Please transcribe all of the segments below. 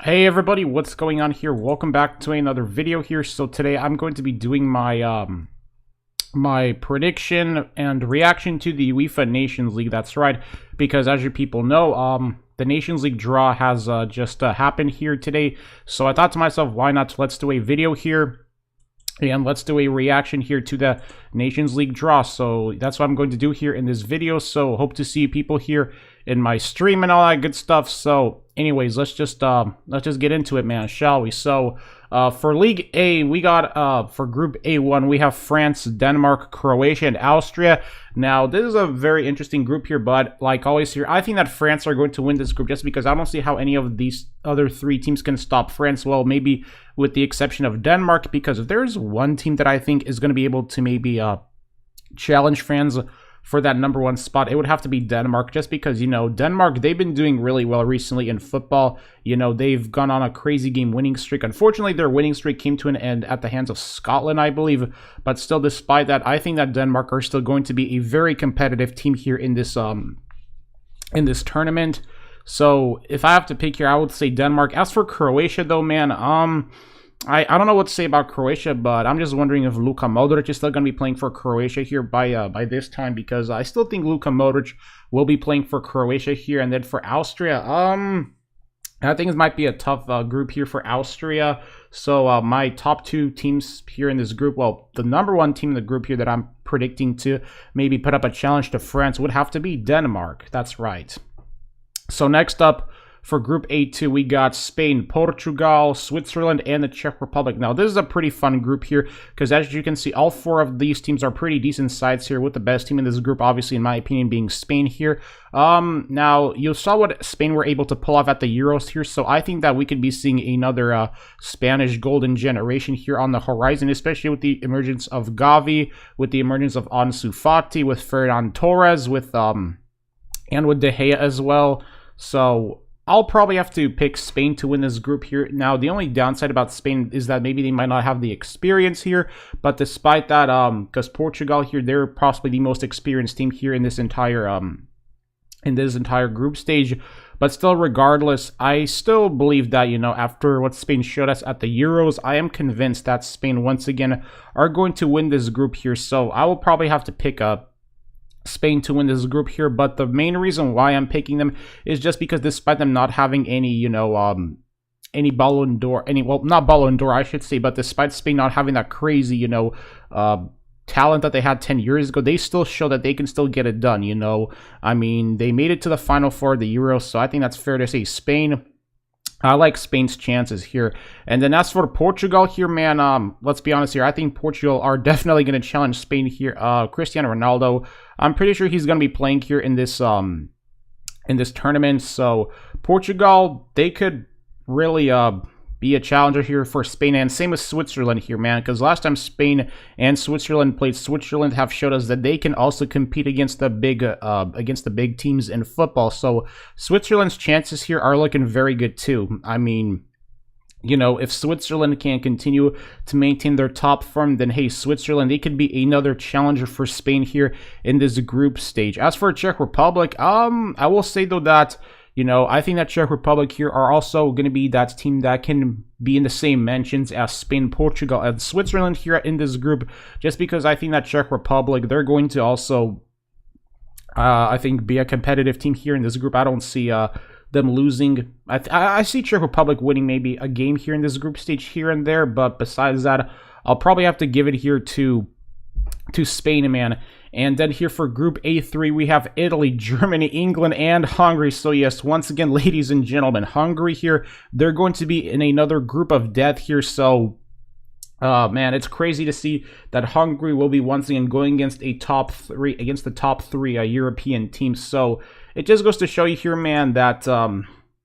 Hey everybody, what's going on here? Welcome back to another video here. So today I'm going to be doing my prediction and reaction to the UEFA Nations League. That's right, because as you people know, the Nations League draw has just happened here today. So I thought to myself, why not? Let's do a video here. And let's do a reaction here to the Nations League draw. So that's what I'm going to do here in this video. So hope to see people here in my stream and all that good stuff. So anyways, let's just get into it, man, shall we? So for League A, we got for Group A1, we have France, Denmark, Croatia, and Austria. Now, this is a very interesting group here, but like always here, I think that France are going to win this group just because I don't see how any of these other three teams can stop France. Well, maybe with the exception of Denmark, because if there's one team that I think is going to be able to maybe challenge France for that #1 spot, it would have to be Denmark, just because, you know, Denmark, they've been doing really well recently in football. You know, they've gone on a crazy game winning streak. Unfortunately, their winning streak came to an end at the hands of Scotland, I believe. But still, despite that, I think that Denmark are still going to be a very competitive team here in this tournament. So if I have to pick here, I would say Denmark. As for Croatia, though, man, I don't know what to say about Croatia, but I'm just wondering if Luka Modric is still going to be playing for Croatia here by this time, because I still think Luka Modric will be playing for Croatia here. And then for Austria, I think it might be a tough group here for Austria. So my top two teams here in this group, well, the #1 team in the group here that I'm predicting to maybe put up a challenge to France would have to be Denmark. That's right. So next up, for Group A2, we got Spain, Portugal, Switzerland, and the Czech Republic. Now, this is a pretty fun group here, because as you can see, all four of these teams are pretty decent sides here, with the best team in this group, obviously, in my opinion, being Spain here. Now, you saw what Spain were able to pull off at the Euros here, so I think that we could be seeing another Spanish golden generation here on the horizon, especially with the emergence of Gavi, with the emergence of Ansu Fati, with Ferran Torres, and with De Gea as well. So I'll probably have to pick Spain to win this group here. Now, the only downside about Spain is that maybe they might not have the experience here. But despite that, because Portugal here, they're possibly the most experienced team here in this entire group stage. But still, regardless, I still believe that, you know, after what Spain showed us at the Euros, I am convinced that Spain once again are going to win this group here. So I will probably have to pick up Spain to win this group here, but the main reason why I'm picking them is just because despite them not having any, you know, any Ballon d'Or, well, not Ballon d'Or, I should say, but despite Spain not having that crazy, you know, talent that they had 10 years ago, they still show that they can still get it done, you know. I mean, they made it to the Final Four of the Euros, so I think that's fair to say. Spain, I like Spain's chances here. And then as for Portugal here, man, let's be honest here. I think Portugal are definitely going to challenge Spain here. Cristiano Ronaldo, I'm pretty sure he's going to be playing here in this tournament. So Portugal, they could really be a challenger here for Spain, and same as Switzerland here, man, because last time Spain and Switzerland played, Switzerland have showed us that they can also compete against the big teams in football. So Switzerland's chances here are looking very good too. I mean, you know, if Switzerland can continue to maintain their top form, then hey, Switzerland, they could be another challenger for Spain here in this group stage. As for Czech Republic, I will say though that, you know, I think that Czech Republic here are also going to be that team that can be in the same mentions as Spain, Portugal, and Switzerland here in this group, just because I think that Czech Republic, they're going to also, I think, be a competitive team here in this group. I don't see them losing. I see Czech Republic winning maybe a game here in this group stage here and there, but besides that, I'll probably have to give it here to Spain, man. And then here for Group A3, we have Italy, Germany, England, and Hungary. So yes, once again, ladies and gentlemen, Hungary here, they're going to be in another group of death here. So, man, it's crazy to see that Hungary will be once again going against the top three European teams. So it just goes to show you here, man, that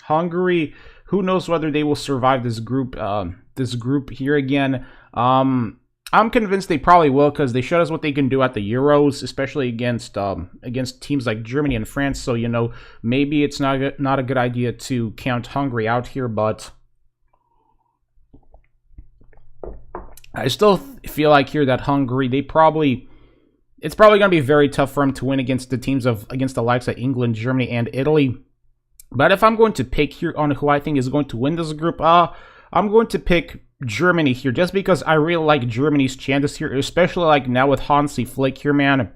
Hungary, who knows whether they will survive this group here again. I'm convinced they probably will, because they showed us what they can do at the Euros, especially against teams like Germany and France. So, you know, maybe it's not a good idea to count Hungary out here, but I still feel like here that Hungary, it's probably going to be very tough for them to win against the likes of England, Germany, and Italy. But if I'm going to pick here on who I think is going to win this group, I'm going to pick Germany here, just because I really like Germany's chances here, especially like now with Hansi Flick here, man.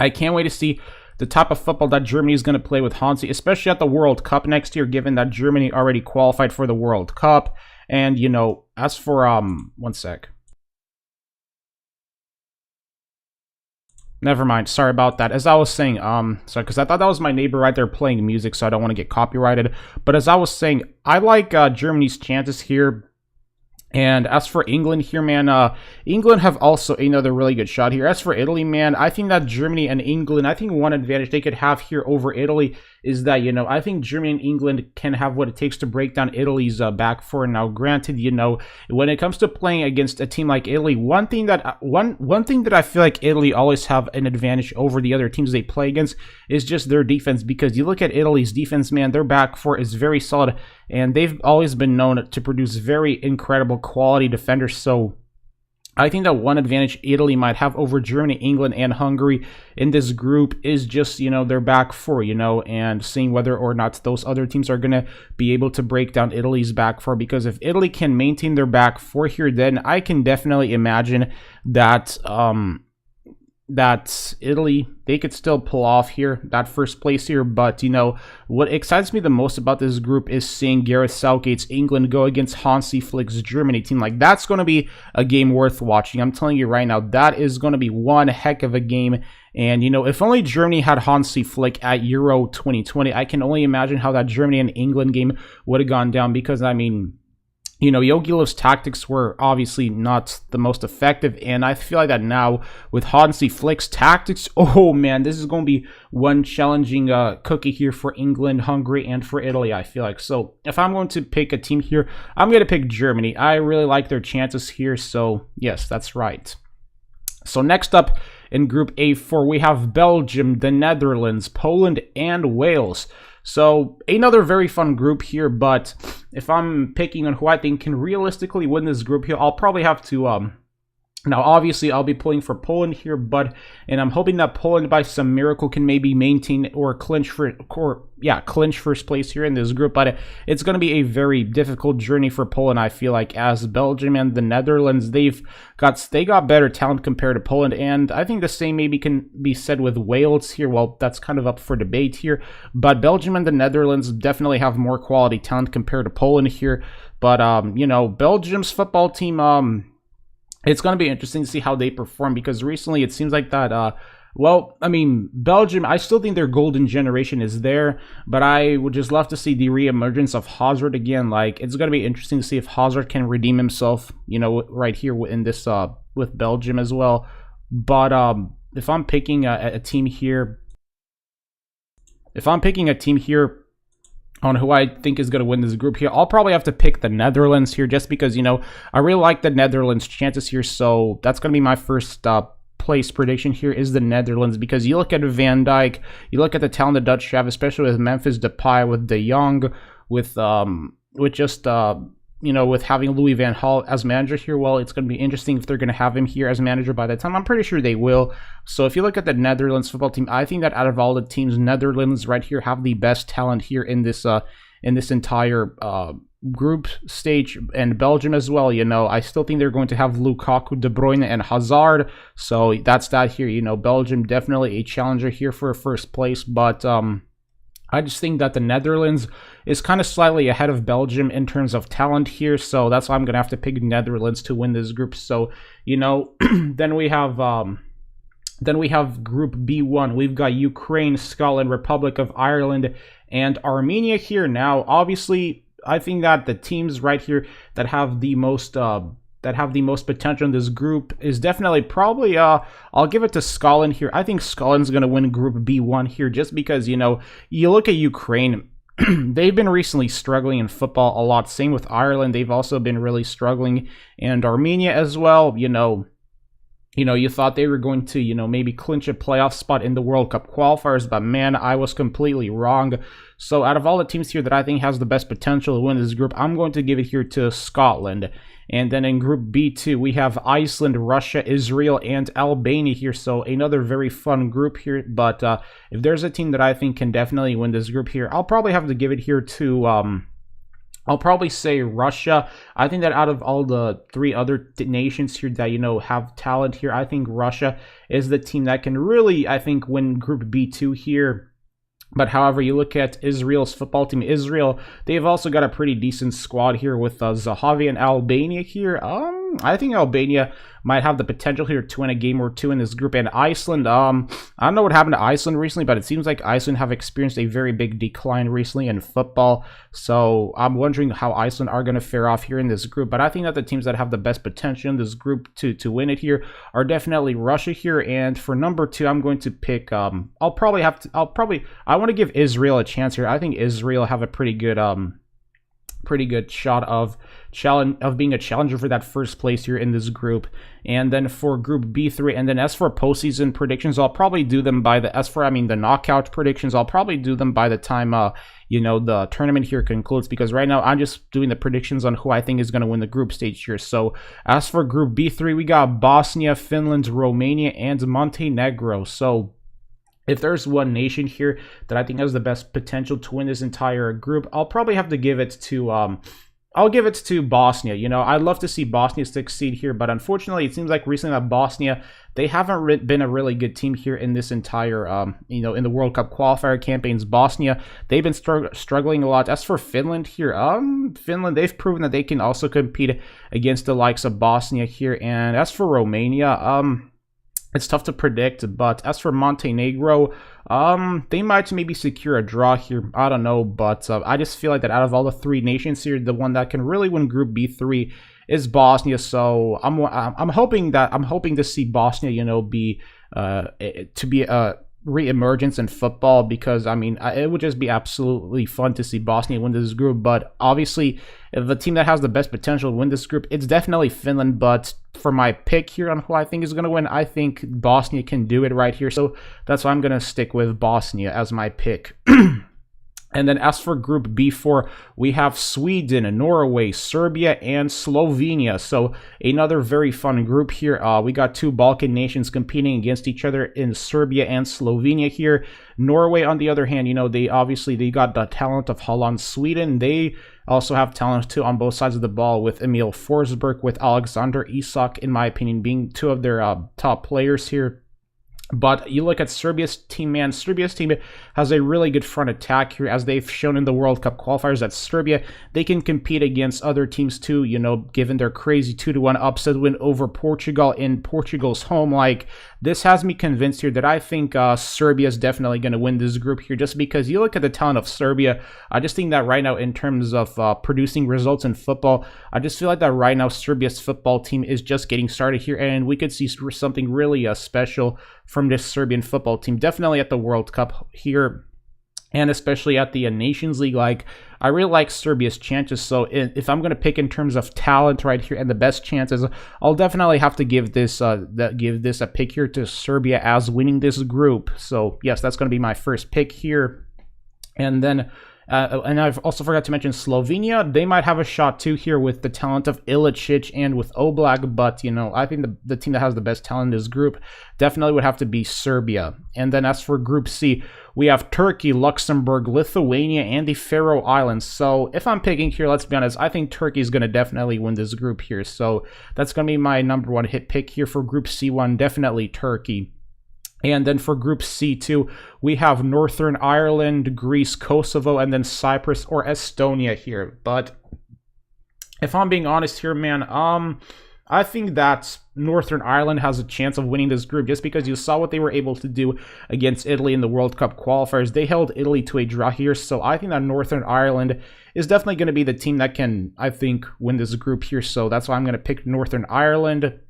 I can't wait to see the type of football that Germany is going to play with Hansi, especially at the World Cup next year, given that Germany already qualified for the World Cup. And, you know, as for, one sec. Never mind. Sorry about that. As I was saying, sorry, because I thought that was my neighbor right there playing music, so I don't want to get copyrighted. But as I was saying, I like Germany's chances here. And as for England here, man, England have also another really good shot here. As for Italy, man, I think that Germany and England, I think one advantage they could have here over Italy is that, you know, I think Germany and England can have what it takes to break down Italy's back four. Now, granted, you know, when it comes to playing against a team like Italy, one thing that I feel like Italy always have an advantage over the other teams they play against is just their defense. Because you look at Italy's defense, man, their back four is very solid, and they've always been known to produce very incredible quality defenders. So I think that one advantage Italy might have over Germany, England, and Hungary in this group is just, you know, their back four, you know, and seeing whether or not those other teams are going to be able to break down Italy's back four. Because if Italy can maintain their back four here, then I can definitely imagine that that Italy, they could still pull off here that first place here. But, you know, what excites me the most about this group is seeing Gareth Southgate's England go against Hansi Flick's Germany team. Like, that's going to be a game worth watching. I'm telling you right now, that is going to be one heck of a game. And, you know, if only Germany had Hansi Flick at Euro 2020, I can only imagine how that Germany and England game would have gone down. Because, I mean, you know, Jogi Löw's tactics were obviously not the most effective, and I feel like that now with Hansi Flick's tactics, oh man, this is going to be one challenging cookie here for England, Hungary, and for Italy, I feel like. So if I'm going to pick a team here, I'm going to pick Germany. I really like their chances here, so yes, that's right. So next up in Group A4, we have Belgium, the Netherlands, Poland, and Wales. So another very fun group here, but if I'm picking on who I think can realistically win this group here, I'll probably have to now, obviously, I'll be pulling for Poland here, and I'm hoping that Poland, by some miracle, can maybe maintain or clinch first place here in this group. But it's going to be a very difficult journey for Poland, I feel like, as Belgium and the Netherlands, they got better talent compared to Poland, and I think the same maybe can be said with Wales here. Well, that's kind of up for debate here, but Belgium and the Netherlands definitely have more quality talent compared to Poland here. But you know, Belgium's football team, it's going to be interesting to see how they perform, because recently it seems like that, well, I mean, Belgium, I still think their golden generation is there, but I would just love to see the reemergence of Hazard again. Like, it's going to be interesting to see if Hazard can redeem himself, you know, right here in this, with Belgium as well. But if I'm picking a team here, on who I think is going to win this group here, I'll probably have to pick the Netherlands here, just because, you know, I really like the Netherlands' chances here. So that's going to be my first place prediction here, is the Netherlands, because you look at Van Dijk, you look at the talent the Dutch have, especially with Memphis Depay, with De Jong, with just you know, with having Louis van Gaal as manager here. Well, it's going to be interesting if they're going to have him here as manager by that time. I'm pretty sure they will. So if you look at the Netherlands football team, I think that out of all the teams, Netherlands right here have the best talent here in this entire group stage, and Belgium as well. You know, I still think they're going to have Lukaku, De Bruyne, and Hazard. So that's that here. You know, Belgium definitely a challenger here for first place, but I just think that the Netherlands is kind of slightly ahead of Belgium in terms of talent here, so that's why I'm going to have to pick Netherlands to win this group. So, you know, then we have Group B1. We've got Ukraine, Scotland, Republic of Ireland, and Armenia here. Now, obviously, I think that the teams right here that have the most potential in this group is definitely probably, I'll give it to Scotland here. I think Scotland's going to win Group B1 here, just because, you know, you look at Ukraine, they've been recently struggling in football a lot. Same with Ireland. They've also been really struggling. And Armenia as well, you know, You thought they were going to, maybe clinch a playoff spot in the World Cup qualifiers, but man, I was completely wrong. So out of all the teams here that I think has the best potential to win this group, I'm going to give it here to Scotland. And then in Group B2, we have Iceland, Russia, Israel, and Albania here. So another very fun group here. But if there's a team that I think can definitely win this group here, I'll probably have to give it here to... I'll probably say Russia. I think that out of all the three other nations here that, have talent here, I think Russia is the team that can really, I think, win Group B2 here. But however, you look at Israel's football team, Israel, they've also got a pretty decent squad here with Zahavi and Albania here. I think Albania might have the potential here to win a game or two in this group. And Iceland, I don't know what happened to Iceland recently, but it seems like Iceland have experienced a very big decline recently in football. So I'm wondering how Iceland are going to fare off here in this group. But I think that the teams that have the best potential in this group to win it here are definitely Russia here. And for number 2, I'm going to pick, I want to give Israel a chance here. I think Israel have a pretty good shot of being a challenger for that first place here in this group. And then for Group B3, and then as for postseason predictions, I'll probably do them by the knockout predictions, I'll probably do them by the time the tournament here concludes, because right now I'm just doing the predictions on who I think is going to win the group stage here. So as for Group B3, we got Bosnia, Finland, Romania, and Montenegro. So if there's one nation here that I think has the best potential to win this entire group, I'll probably have to give it to I'll give it to Bosnia. I'd love to see Bosnia succeed here, but unfortunately, it seems like recently that Bosnia, they haven't been a really good team here in this entire, in the World Cup qualifier campaigns. Bosnia, they've been struggling a lot. As for Finland here, Finland, they've proven that they can also compete against the likes of Bosnia here. And as for Romania, it's tough to predict, but as for Montenegro, they might maybe secure a draw here. I don't know, but I just feel like that out of all the three nations here, the one that can really win Group B3 is Bosnia. So I'm hoping to see Bosnia, be a re-emergence in football, because it would just be absolutely fun to see Bosnia win this group. But obviously, if the team that has the best potential to win this group, it's definitely Finland. But for my pick here on who I think is going to win, I think Bosnia can do it right here. So that's why I'm going to stick with Bosnia as my pick. And then as for Group B4, we have Sweden, Norway, Serbia, and Slovenia. So another very fun group here. We got two Balkan nations competing against each other in Serbia and Slovenia here. Norway, on the other hand, they got the talent of Holland. Sweden, they also have talent too on both sides of the ball, with Emil Forsberg, with Alexander Isak, in my opinion, being two of their top players here. But you look at Serbia's team, man. Serbia's team has a really good front attack here, as they've shown in the World Cup qualifiers that Serbia, they can compete against other teams too, given their crazy 2-1 upset win over Portugal in Portugal's home. Like, this has me convinced here that I think Serbia is definitely going to win this group here, just because you look at the talent of Serbia. I just think that right now, in terms of producing results in football, I just feel like that right now Serbia's football team is just getting started here, and we could see something really special from this Serbian football team, definitely at the World Cup here, and especially at the Nations League. Like, I really like Serbia's chances. So if I'm going to pick in terms of talent right here and the best chances, I'll definitely have to give this a pick here to Serbia as winning this group. So yes, that's going to be my first pick here. And then and I've also forgot to mention Slovenia. They might have a shot too here with the talent of Ilicic and with Oblak, but I think the team that has the best talent in this group definitely would have to be Serbia. And then as for Group C, we have Turkey, Luxembourg, Lithuania, and the Faroe Islands. So if I'm picking here, let's be honest, I think Turkey is going to definitely win this group here. So that's going to be my number one hit pick here for Group C1, definitely Turkey. And then for Group C2, we have Northern Ireland, Greece, Kosovo, and then Cyprus or Estonia here. But if I'm being honest here, man, I think that Northern Ireland has a chance of winning this group, just because you saw what they were able to do against Italy in the World Cup qualifiers. They held Italy to a draw here, so I think that Northern Ireland is definitely going to be the team that can, I think, win this group here. So that's why I'm going to pick Northern Ireland.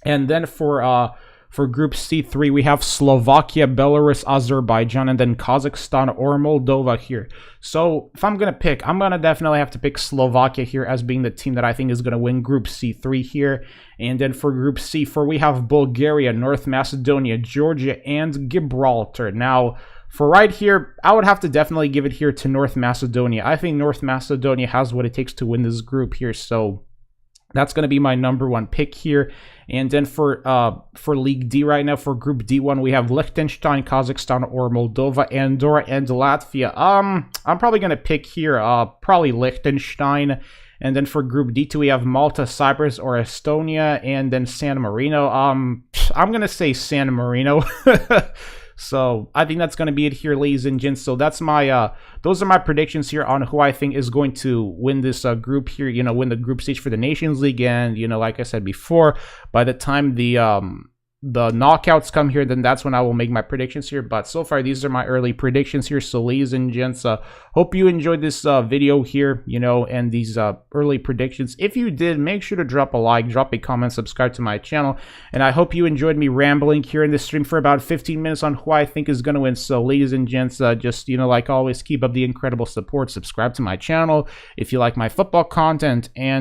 And then for For Group C3, we have Slovakia, Belarus, Azerbaijan, and then Kazakhstan or Moldova here. So if I'm going to pick, I'm going to definitely have to pick Slovakia here as being the team that I think is going to win Group C3 here. And then for Group C4, we have Bulgaria, North Macedonia, Georgia, and Gibraltar. Now, for right here, I would have to definitely give it here to North Macedonia. I think North Macedonia has what it takes to win this group here, so that's going to be my #1 pick here. And then for League D right now, for Group D1, we have Liechtenstein, Kazakhstan, or Moldova, Andorra, and Latvia. I'm probably going to pick here probably Liechtenstein. And then for Group D2, we have Malta, Cyprus, or Estonia, and then San Marino. I'm going to say San Marino. So I think that's going to be it here, ladies and gents. So that's my those are my predictions here on who I think is going to win this group here, you know, win the group stage for the Nations League. And, you know, like I said before, by the time the knockouts come here, then that's when I will make my predictions here. But so far, these are my early predictions here. So ladies and gents, hope you enjoyed this video here, you know, and these early predictions. If you did, make sure to drop a like, drop a comment, subscribe to my channel. And I hope you enjoyed me rambling here in this stream for about 15 minutes on who I think is going to win. So ladies and gents, just, you know, like always, keep up the incredible support. Subscribe to my channel if you like my football content, and